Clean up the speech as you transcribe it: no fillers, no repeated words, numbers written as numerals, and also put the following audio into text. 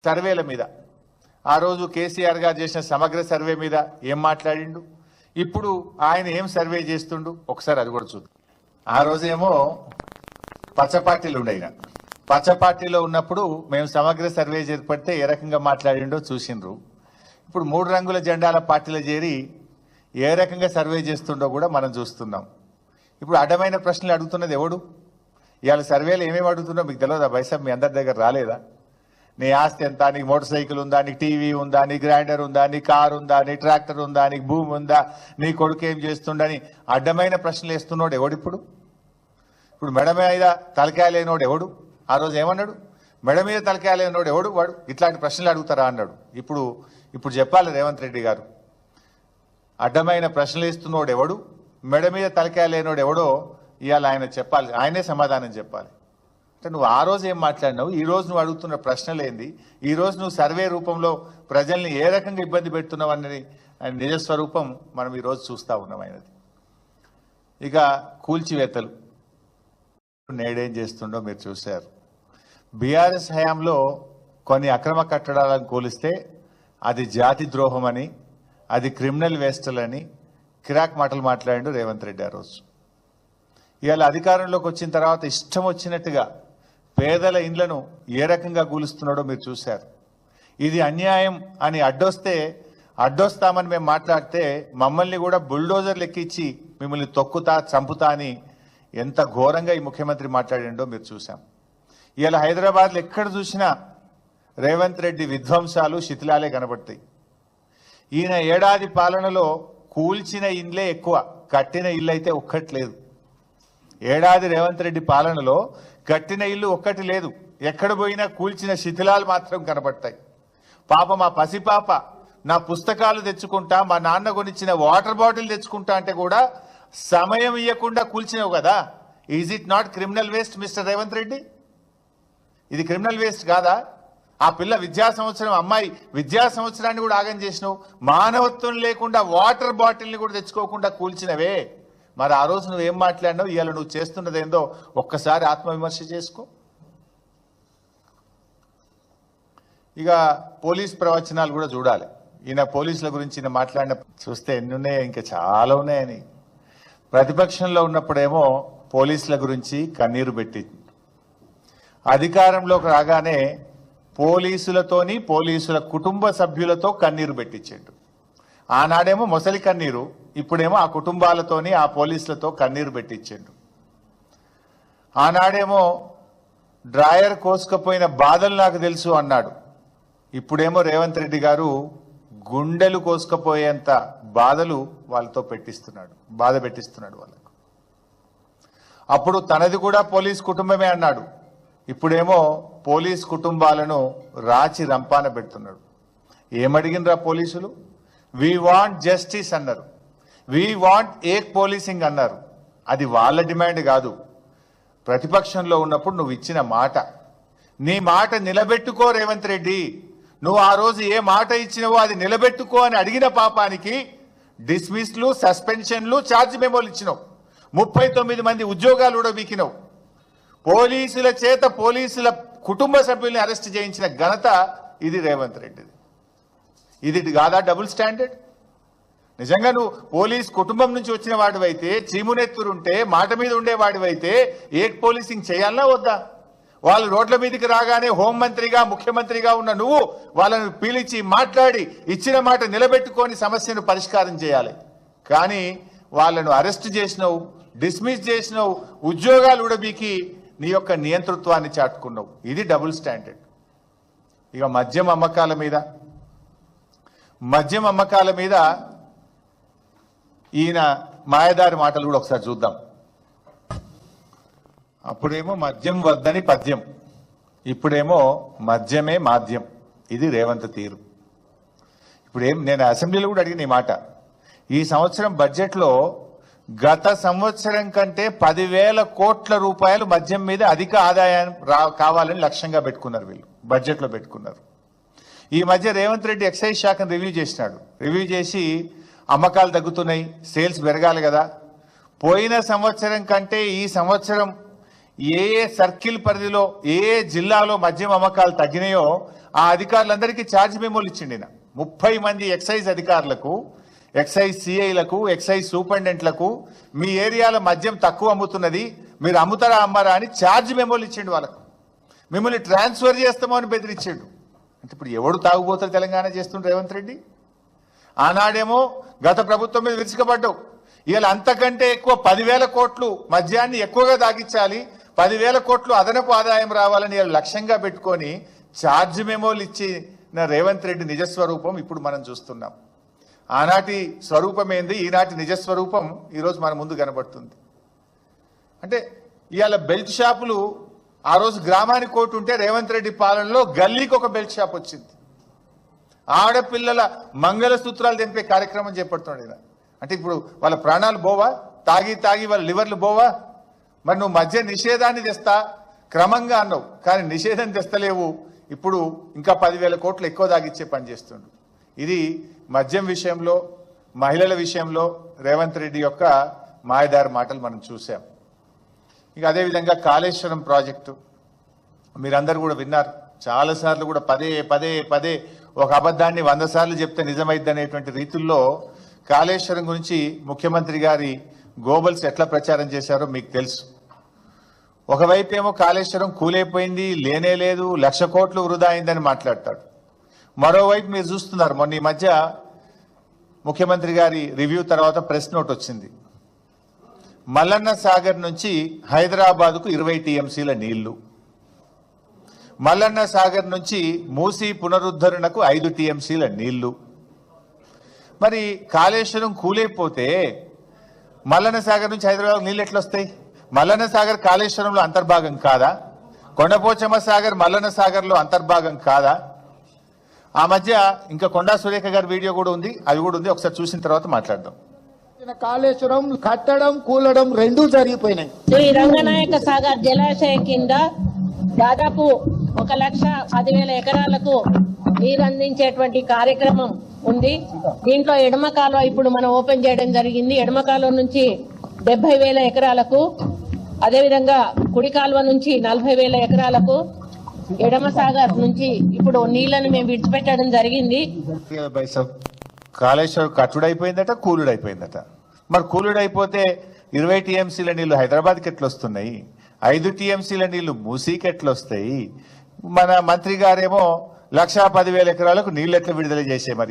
సర్వేల మీద ఆ రోజు కేసీఆర్ గారు చేసిన సమగ్ర సర్వే మీద ఏం మాట్లాడిండు, ఇప్పుడు ఆయన ఏం సర్వే చేస్తుండు ఒకసారి అది కూడా చూద్దాం. ఆ రోజేమో పచ్చ పార్టీలు ఉండయిన పచ్చ పార్టీలో ఉన్నప్పుడు మేము సమగ్ర సర్వే చేపడితే ఏ రకంగా మాట్లాడిండో చూసిండ్రు. ఇప్పుడు 3 రంగుల జెండాల పార్టీలో చేరి ఏ రకంగా సర్వే చేస్తుండో కూడా మనం చూస్తున్నాం. ఇప్పుడు అడ్డమైన ప్రశ్నలు అడుగుతున్నది ఎవడు? ఇవాళ సర్వేలు ఏమేమి అడుగుతున్నా మీకు తెలియదా? బైసాబ్ మీ అందరి దగ్గర రాలేదా? నీ ఆస్తి ఎంత, నీకు మోటార్ సైకిల్ ఉందా, నీకు టీవీ ఉందా, నీ గ్రైండర్ ఉందా, నీ కారు ఉందా, నీ ట్రాక్టర్ ఉందా, నీకు భూమి ఉందా, నీ కొడుకు ఏం చేస్తుండని అడ్డమైన ప్రశ్నలు వేస్తున్నాడు ఎవడు? ఇప్పుడు మెడ మీద తలకాయ లేనోడు ఎవడు? ఆ రోజు ఏమన్నాడు? మెడ మీద తలకాయ లేనోడు ఎవడు? వాడు ఇట్లాంటి ప్రశ్నలు అడుగుతారా అన్నాడు. ఇప్పుడు చెప్పాలి రేవంత్ రెడ్డి గారు, అడ్డమైన ప్రశ్నలు ఇస్తున్నోడు ఎవడు, మెడ మీద తలకాయ లేనోడు ఎవడో ఇవాళ ఆయన చెప్పాలి, ఆయనే సమాధానం చెప్పాలి. అంటే నువ్వు ఆ రోజు ఏం మాట్లాడినావు, ఈ రోజు నువ్వు అడుగుతున్న ప్రశ్నలు ఏంది, ఈ రోజు నువ్వు సర్వే రూపంలో ప్రజల్ని ఏ రకంగా ఇబ్బంది పెడుతున్నావు అన్నది ఆయన నిజస్వరూపం మనం ఈరోజు చూస్తూ ఉన్నాం ఆయనది. ఇక కూల్చివేతలు నేడేం చేస్తుండో మీరు చూశారు. బీఆర్ఎస్ హయాంలో కొన్ని అక్రమ కట్టడాలను కూలిస్తే అది జాతి ద్రోహం అని, అది క్రిమినల్ వేస్టలని కిరాక్ మాటలు మాట్లాడిండు రేవంత్ రెడ్డి ఆ రోజు. ఇవాళ అధికారంలోకి వచ్చిన తర్వాత ఇష్టం వచ్చినట్టుగా పేదల ఇండ్లను ఏ రకంగా కూలుస్తున్నాడో మీరు చూశారు. ఇది అన్యాయం అని అడ్డొస్తామని మేము మాట్లాడితే మమ్మల్ని కూడా బుల్డోజర్లు ఎక్కించి మిమ్మల్ని తొక్కుతా చంపుతా అని ఎంత ఘోరంగా ఈ ముఖ్యమంత్రి మాట్లాడిండో మీరు చూసాం. ఇవాళ హైదరాబాద్లో ఎక్కడ చూసినా రేవంత్ రెడ్డి విధ్వంసాలు శిథిలాలే కనబడతాయి. ఈయన ఏడాది పాలనలో కూల్చిన ఇండ్లే ఎక్కువ, కట్టిన ఇల్లు అయితే ఒక్కట్లేదు. ఏడాది రేవంత్ రెడ్డి పాలనలో కట్టిన ఇల్లు ఒక్కటి లేదు, ఎక్కడ పోయినా కూల్చిన శిథిలాలు మాత్రం కనబడతాయి. పాప మా పసిపాప నా పుస్తకాలు తెచ్చుకుంటా, మా నాన్న కొనిచ్చిన వాటర్ బాటిల్ తెచ్చుకుంటా అంటే కూడా సమయం ఇవ్వకుండా కూల్చినావు కదా. Is it not criminal waste mister Revanth Reddy? ఇది క్రిమినల్ వేస్ట్ కాదా? ఆ పిల్ల విద్యా సంవత్సరం, అమ్మాయి విద్యా సంవత్సరాన్ని కూడా ఆగం చేసినావు. మానవత్వం లేకుండా వాటర్ బాటిల్ని కూడా తెచ్చుకోకుండా కూల్చినవే. మరి ఆ రోజు నువ్వేం మాట్లాడినావు, ఇవాళ నువ్వు చేస్తున్నది ఏందో ఒక్కసారి ఆత్మవిమర్శ చేసుకో. ఇక పోలీస్ ప్రవచనాలు కూడా చూడాలి. ఈయన పోలీసుల గురించి ఈయన మాట్లాడిన చూస్తే ఎన్ని ఉన్నాయో, ఇంకా చాలా ఉన్నాయని. ప్రతిపక్షంలో ఉన్నప్పుడేమో పోలీసుల గురించి కన్నీరు పెట్టి, అధికారంలోకి రాగానే పోలీసులతోని పోలీసుల కుటుంబ సభ్యులతో కన్నీరు పెట్టించాడు. ఆనాడేమో మొసలి కన్నీరు, ఇప్పుడేమో ఆ కుటుంబాలతోని ఆ పోలీసులతో కన్నీరు పెట్టించాడు. ఆనాడేమో డ్రాయర్ కోసుకపోయిన బాధలు నాకు తెలుసు అన్నాడు. ఇప్పుడేమో రేవంత్ రెడ్డి గారు గుండెలు కోసుకపోయేంత బాధలు వాళ్ళతో బాధ పెట్టిస్తున్నాడు వాళ్ళకు. అప్పుడు తనది కూడా పోలీస్ కుటుంబమే అన్నాడు. ఇప్పుడేమో పోలీస్ కుటుంబాలను రాచి రంపాన పెడుతున్నాడు. ఏమడిగినరా పోలీసులు? వి వాంట్ జస్టిస్ అన్నారు, వి వాంట్ ఏక్ పోలీసింగ్ అన్నారు. అది వాళ్ళ డిమాండ్ కాదు. ప్రతిపక్షంలో ఉన్నప్పుడు నువ్వు ఇచ్చిన మాట, నీ మాట నిలబెట్టుకో రేవంత్ రెడ్డి. నువ్వు ఆ రోజు ఏ మాట ఇచ్చినవో అది నిలబెట్టుకో అని అడిగిన పాపానికి డిస్మిస్లు, సస్పెన్షన్లు, ఛార్జ్ మెమోలు ఇచ్చినావు. 39 మంది ఉద్యోగాలు కూడా వీకినావు. పోలీసుల చేత పోలీసుల కుటుంబ సభ్యుల్ని అరెస్ట్ చేయించిన ఘనత ఇది రేవంత్ రెడ్డిది. ఇది కాదా డబుల్ స్టాండర్డ్? నిజంగా నువ్వు పోలీస్ కుటుంబం నుంచి వచ్చిన వాడివైతే, చీమునెత్తురుంటే, మాట మీద ఉండేవాడివైతే ఏక్ పోలీసింగ్ చేయాలన్నా వద్దా? వాళ్ళు రోడ్ల మీదకి రాగానే హోంమంత్రిగా, ముఖ్యమంత్రిగా ఉన్న నువ్వు వాళ్ళను పిలిచి మాట్లాడి ఇచ్చిన మాట నిలబెట్టుకొని సమస్యను పరిష్కారం చేయాలి. కానీ వాళ్ళను అరెస్ట్ చేసినావు, డిస్మిస్ చేసినావు, ఉద్యోగాలు ఉడబీకి నీ యొక్క నియంతృత్వాన్ని చాటుకున్నావు. ఇది డబుల్ స్టాండర్డ్. ఇక మద్యం అమ్మకాల మీద ఈయన మాయదారి మాటలు కూడా ఒకసారి చూద్దాం. అప్పుడేమో మద్యం వద్దని పద్యం, ఇప్పుడేమో మద్యమే మాధ్యం. ఇది రేవంత్ తీరు. నేను అసెంబ్లీలో కూడా అడిగిన ఈ మాట. ఈ సంవత్సరం బడ్జెట్లో గత సంవత్సరం కంటే 10,000 కోట్ల రూపాయలు మద్యం మీద అధిక ఆదాయం కావాలని లక్ష్యంగా పెట్టుకున్నారు, వీళ్ళు బడ్జెట్లో పెట్టుకున్నారు. ఈ మధ్య రేవంత్ రెడ్డి ఎక్సైజ్ శాఖను రివ్యూ చేసినాడు. రివ్యూ చేసి అమ్మకాలు తగ్గుతున్నాయి, సేల్స్ పెరగాలి కదా, పోయిన సంవత్సరం కంటే ఈ సంవత్సరం ఏ సర్కిల్ పరిధిలో ఏ జిల్లాలో మద్యం అమ్మకాలు తగ్గినాయో ఆ అధికారులందరికీ ఛార్జ్ మెమోలు ఇచ్చిండి. 30 మంది ఎక్సైజ్ అధికారులకు, ఎక్సైజ్ సిఐలకు, ఎక్సైజ్ సూపరింటెండెంట్లకు మీ ఏరియాలో మద్యం తక్కువ అమ్ముతున్నది, మీరు అమ్ముతారా అమ్మారా అని ఛార్జ్ మెమోలు ఇచ్చిండు. వాళ్ళకు మిమ్మల్ని ట్రాన్స్ఫర్ చేస్తామో అని బెదిరించాడు. అంటే ఇప్పుడు ఎవడు తాగుబోతారు తెలంగాణ చేస్తుండ్రు రేవంత్ రెడ్డి? ఆనాడేమో గత ప్రభుత్వం మీద విరుచుకపడ్డావు. ఇవాళ అంతకంటే ఎక్కువ 10,000 కోట్లు మద్యాన్ని ఎక్కువగా తాగించాలి, 10,000 కోట్లు అదనపు ఆదాయం రావాలని లక్ష్యంగా పెట్టుకొని ఛార్జ్ మెమోలు ఇచ్చిన రేవంత్ రెడ్డి నిజస్వరూపం ఇప్పుడు మనం చూస్తున్నాం. ఆనాటి స్వరూపం ఏంది, ఈనాటి నిజస్వరూపం ఈరోజు మన ముందు కనబడుతుంది. అంటే ఇవాళ బెల్ట్ షాపులు ఆ రోజు గ్రామానికి కోటి ఉంటే రేవంత్ రెడ్డి పాలనలో గల్లీకి ఒక బెల్ట్ షాప్ వచ్చింది. ఆడపిల్లల మంగళసూత్రాలు తెంపే కార్యక్రమం చేపడుతున్నాడు. అంటే ఇప్పుడు వాళ్ళ ప్రాణాలు పోవా? తాగి తాగి వాళ్ళ లివర్లు పోవా? మరి నువ్వు మద్య నిషేధాన్ని తెస్తా క్రమంగా అన్నావు, కానీ నిషేధం తెస్తలేవు. ఇప్పుడు ఇంకా 10,000 కోట్లు ఎక్కువ తాగిచ్చే పని చేస్తుండు. ఇది మద్యం విషయంలో, మహిళల విషయంలో రేవంత్ రెడ్డి యొక్క మాయదారి మాటలు మనం చూసాం. ఇక అదేవిధంగా కాళేశ్వరం ప్రాజెక్టు మీరందరూ కూడా విన్నారు. చాలాసార్లు కూడా పదే పదే పదే ఒక అబద్ధాన్ని 100 సార్లు చెప్తే నిజమైద్ది అనేటువంటి రీతుల్లో కాళేశ్వరం గురించి ముఖ్యమంత్రి గారి గోబల్స్ ఎట్లా ప్రచారం చేశారో మీకు తెలుసు. ఒకవైపు ఏమో కాళేశ్వరం కూలైపోయింది, లేనే లేదు, 1,00,000 కోట్లు వృధా అయిందని మాట్లాడతాడు. మరోవైపు మీరు చూస్తున్నారు, మొన్న ఈ మధ్య ముఖ్యమంత్రి గారి రివ్యూ తర్వాత ప్రెస్ నోట్ వచ్చింది. మల్లన్న సాగర్ నుంచి హైదరాబాద్కు 20 టీఎంసీల నీళ్లు, మల్లన్న సాగర్ నుంచి మూసీ పునరుద్ధరణకు 5 టీఎంసీల నీళ్లు. మరి కాళేశ్వరం కూలైపోతే మల్లన్న సాగర్ నుంచి హైదరాబాద్ నీళ్ళు ఎట్లా వస్తాయి? మల్లన్న సాగర్ కాళేశ్వరంలో అంతర్భాగం కాదా? కొండపోచమ్మ సాగర్ మల్లన్న సాగర్ లో అంతర్భాగం కాదా? ఆ మధ్య ఇంకా కొండా సురేఖ గారి వీడియో కూడా ఉంది, అది కూడా ఉంది, ఒకసారి చూసిన తర్వాత మాట్లాడదాం. కాళేశ్వరం కట్టడం కూలడం రెండూ జరిగిపోయినాయి. శ్రీ రంగనాయక సాగర్ జలాశయం కింద దాదాపు 1,10,000 ఎకరాలకు నీరు అందించేటువంటి కార్యక్రమం ఉంది. దీంట్లో ఎడమ కాలువ ఇప్పుడు మనం ఓపెన్ చేయడం జరిగింది. ఎడమ కాలువ నుంచి 70,000 ఎకరాలకు, అదేవిధంగా కుడి కాలువ నుంచి 40,000 ఎకరాలకు, ఎడమ సాగర్ నుంచి ఇప్పుడు నీళ్లను మేము విడిచిపెట్టడం జరిగింది. కాళేశ్వరం కట్టుడైపోయిందట, కూలుడైపోయిందట. మరి కూలుడైపోతే 20 టీఎంసీల నీళ్లు హైదరాబాద్కి ఎట్లా వస్తున్నాయి? 5 టీఎంసీల నీళ్లు మూసీకి ఎట్లా వస్తాయి? మన మంత్రి గారేమో 1,10,000 ఎకరాలకు నీళ్లు ఎట్లా విడుదల చేసే మరి